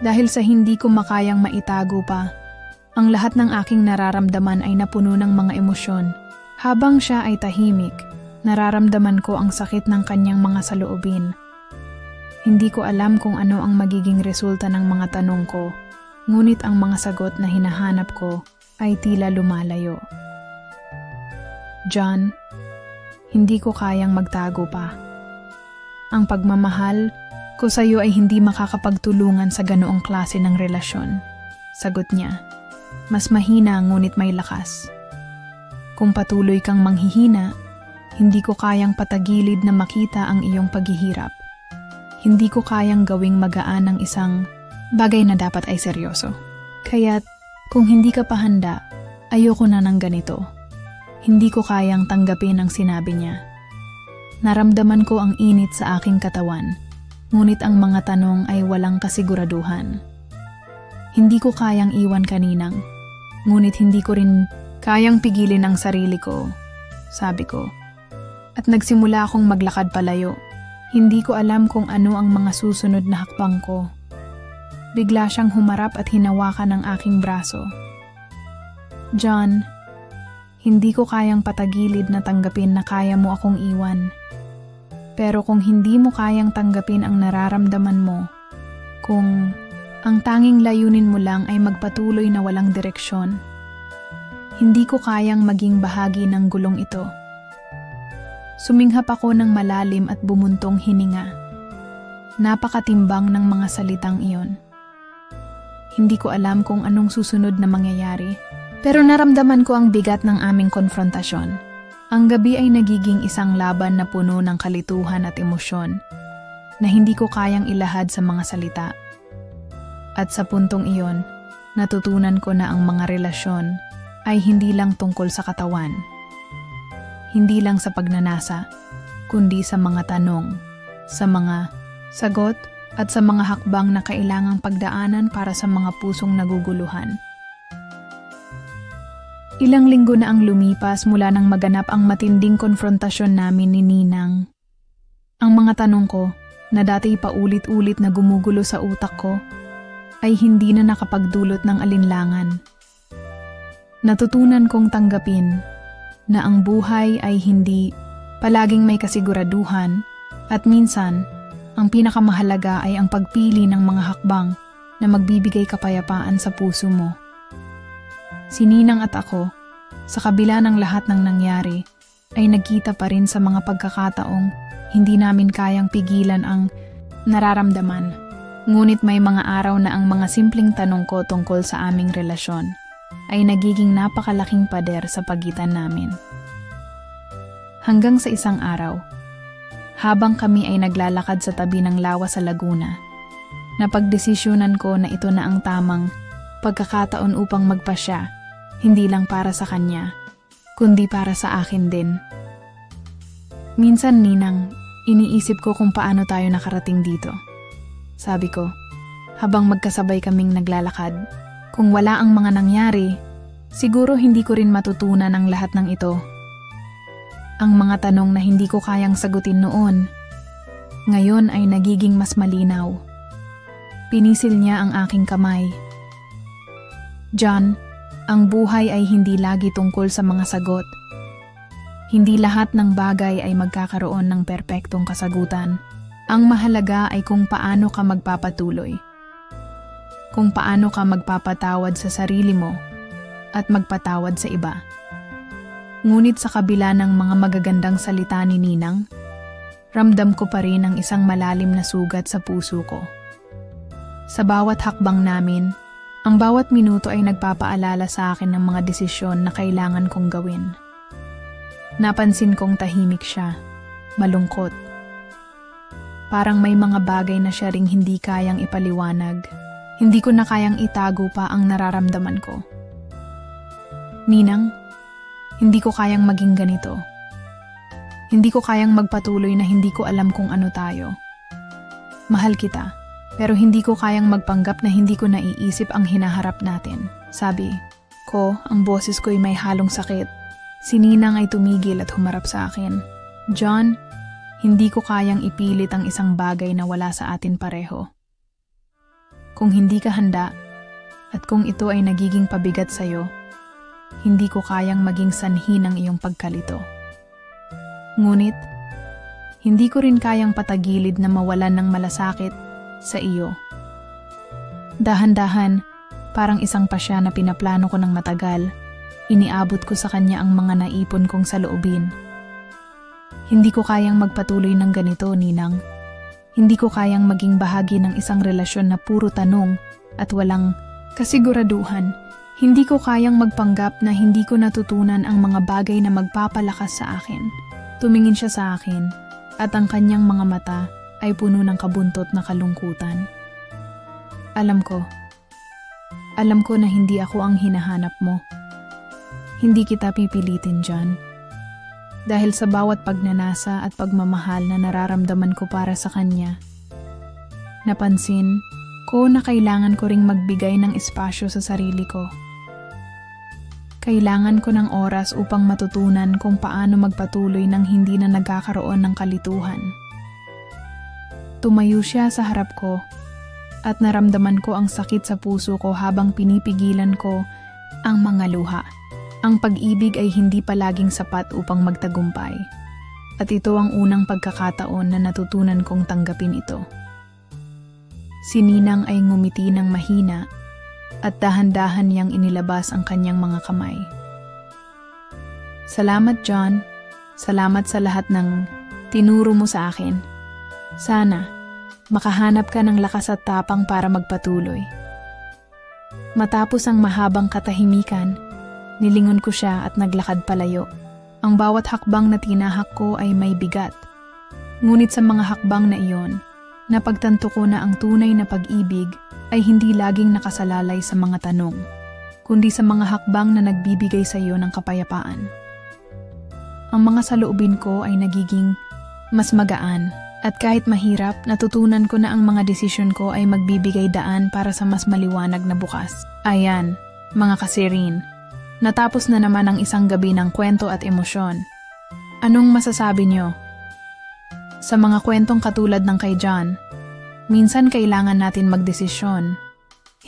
Dahil sa hindi ko makayang maitago pa, ang lahat ng aking nararamdaman ay napuno ng mga emosyon. Habang siya ay tahimik, nararamdaman ko ang sakit ng kanyang mga saloobin. Hindi ko alam kung ano ang magiging resulta ng mga tanong ko. Ngunit ang mga sagot na hinahanap ko ay tila lumalayo. John, hindi ko kayang magtago pa. Ang pagmamahal ko sa iyo ay hindi makakapagtulungan sa ganoong klase ng relasyon. Sagot niya, mas mahina ngunit may lakas. Kung patuloy kang manghihina, hindi ko kayang patagilid na makita ang iyong paghihirap. Hindi ko kayang gawing magaan ang isang bagay na dapat ay seryoso. Kaya't kung hindi ka pa handa, ayoko na ng ganito. Hindi ko kayang tanggapin ang sinabi niya. Naramdaman ko ang init sa aking katawan, ngunit ang mga tanong ay walang kasiguraduhan. Hindi ko kayang iwan ka, Ninang, ngunit hindi ko rin kayang pigilin ang sarili ko, sabi ko. At nagsimula akong maglakad palayo. Hindi ko alam kung ano ang mga susunod na hakbang ko. Bigla siyang humarap at hinawakan ang aking braso. John, Hindi ko kayang patagilid na tanggapin na kaya mo akong iwan. Pero kung hindi mo kayang tanggapin ang nararamdaman mo, kung ang tanging layunin mo lang ay magpatuloy na walang direksyon, hindi ko kayang maging bahagi ng gulong ito. Suminghap ako ng malalim at bumuntong hininga. Napakatimbang ng mga salitang iyon. Hindi ko alam kung anong susunod na mangyayari, pero naramdaman ko ang bigat ng aming konfrontasyon. Ang gabi ay nagiging isang laban na puno ng kalituhan at emosyon na hindi ko kayang ilahad sa mga salita. At sa puntong iyon, natutunan ko na ang mga relasyon ay hindi lang tungkol sa katawan. Hindi lang sa pagnanasa, kundi sa mga tanong, sa mga sagot at sa mga hakbang na kailangang pagdaanan para sa mga pusong naguguluhan. Ilang linggo na ang lumipas mula nang maganap ang matinding konfrontasyon namin ni Ninang. Ang mga tanong ko, na dati paulit-ulit na gumugulo sa utak ko, ay hindi na nakapagdulot ng alinlangan. Natutunan kong tanggapin na ang buhay ay hindi palaging may kasiguraduhan at minsan, ang pinakamahalaga ay ang pagpili ng mga hakbang na magbibigay kapayapaan sa puso mo. Si Ninang at ako, sa kabila ng lahat ng nangyari, ay nagkita pa rin sa mga pagkakataong hindi namin kayang pigilan ang nararamdaman. Ngunit may mga araw na ang mga simpleng tanong ko tungkol sa aming relasyon ay nagiging napakalaking pader sa pagitan namin. Hanggang sa isang araw, habang kami ay naglalakad sa tabi ng lawa sa Laguna, napagdesisyonan ko na ito na ang tamang pagkakataon upang magpasya, hindi lang para sa kanya, kundi para sa akin din. Minsan, Ninang, iniisip ko kung paano tayo nakarating dito. Sabi ko, habang magkasabay kaming naglalakad, kung wala ang mga nangyari, siguro hindi ko rin matutunan ang lahat ng ito. Ang mga tanong na hindi ko kayang sagutin noon, ngayon ay nagiging mas malinaw. Pinisil niya ang aking kamay. John, ang buhay ay hindi lagi tungkol sa mga sagot. Hindi lahat ng bagay ay magkakaroon ng perpektong kasagutan. Ang mahalaga ay kung paano ka magpapatuloy. Kung paano ka magpapatawad sa sarili mo at magpatawad sa iba. Ngunit sa kabila ng mga magagandang salita ni Ninang, ramdam ko pa rin ang isang malalim na sugat sa puso ko. Sa bawat hakbang namin, ang bawat minuto ay nagpapaalala sa akin ng mga desisyon na kailangan kong gawin. Napansin kong tahimik siya, malungkot. Parang may mga bagay na siya ring hindi kayang ipaliwanag. Hindi ko na kayang itago pa ang nararamdaman ko. Ninang, hindi ko kayang maging ganito. Hindi ko kayang magpatuloy na hindi ko alam kung ano tayo. Mahal kita, pero hindi ko kayang magpanggap na hindi ko naiisip ang hinaharap natin. Sabi ko, ang boses ko'y may halong sakit. Si Ninang ay tumigil at humarap sa akin. John, hindi ko kayang ipilit ang isang bagay na wala sa atin pareho. Kung hindi ka handa, at kung ito ay nagiging pabigat sa'yo, hindi ko kayang maging sanhi ng iyong pagkalito. Ngunit, hindi ko rin kayang patagilid na mawalan ng malasakit sa iyo. Dahan-dahan, parang isang pasya na pinaplano ko ng matagal, iniabot ko sa kanya ang mga naipon kong saloobin. Hindi ko kayang magpatuloy ng ganito, Ninang. Hindi ko kayang maging bahagi ng isang relasyon na puro tanong at walang kasiguraduhan. Hindi ko kayang magpanggap na hindi ko natutunan ang mga bagay na magpapalakas sa akin. Tumingin siya sa akin at ang kanyang mga mata ay puno ng kabuntot na kalungkutan. Alam ko na hindi ako ang hinahanap mo. Hindi kita pipilitin dyan. Dahil sa bawat pagnanasa at pagmamahal na nararamdaman ko para sa kanya, napansin ko na kailangan ko ring magbigay ng espasyo sa sarili ko. Kailangan ko ng oras upang matutunan kung paano magpatuloy nang hindi na nagkakaroon ng kalituhan. Tumayo siya sa harap ko at naramdaman ko ang sakit sa puso ko habang pinipigilan ko ang mga luha. Ang pag-ibig ay hindi palaging sapat upang magtagumpay. At ito ang unang pagkakataon na natutunan kong tanggapin ito. Si Ninang ay ngumiti ng mahina at dahan-dahan niyang inilabas ang kanyang mga kamay. Salamat, John. Salamat sa lahat ng tinuro mo sa akin. Sana, makahanap ka ng lakas at tapang para magpatuloy. Matapos ang mahabang katahimikan, nilingon ko siya at naglakad palayo. Ang bawat hakbang na tinahak ko ay may bigat. Ngunit sa mga hakbang na iyon, napagtanto ko na ang tunay na pag-ibig ay hindi laging nakasalalay sa mga tanong, kundi sa mga hakbang na nagbibigay sa iyo ng kapayapaan. Ang mga saloobin ko ay nagiging mas magaan at kahit mahirap, natutunan ko na ang mga desisyon ko ay magbibigay daan para sa mas maliwanag na bukas. Ayan, mga kasirin. Natapos na naman ang isang gabi ng kwento at emosyon. Anong masasabi niyo? Sa mga kwentong katulad ng kay John, minsan kailangan natin magdesisyon.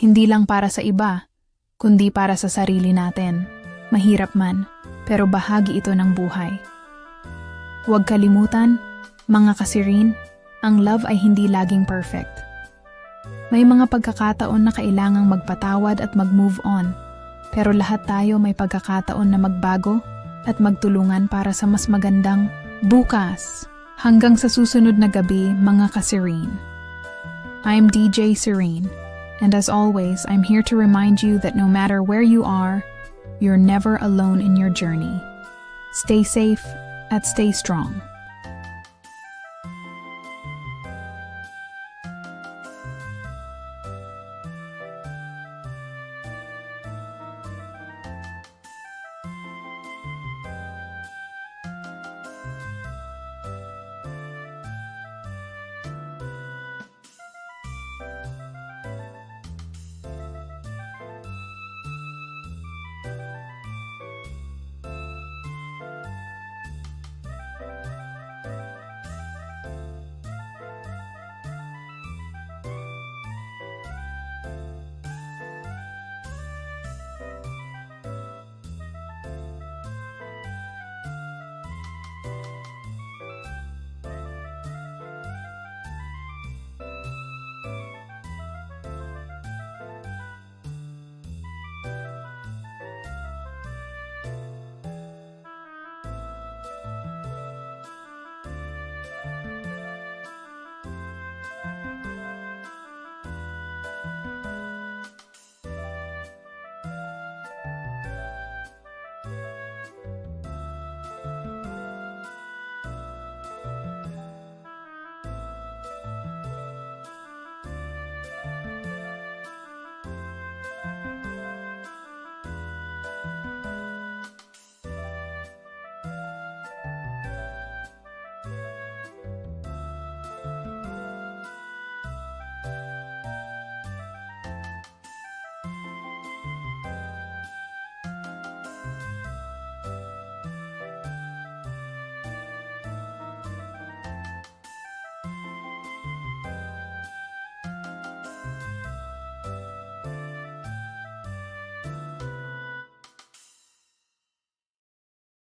Hindi lang para sa iba, kundi para sa sarili natin. Mahirap man, pero bahagi ito ng buhay. Huwag kalimutan, mga kasirin, ang love ay hindi laging perfect. May mga pagkakataon na kailangang magpatawad at mag-move on. Pero lahat tayo may pagkakataon na magbago at magtulungan para sa mas magandang bukas. Hanggang sa susunod na gabi, mga ka-Serene. I'm DJ Serene, and as always, I'm here to remind you that no matter where you are, you're never alone in your journey. Stay safe and stay strong.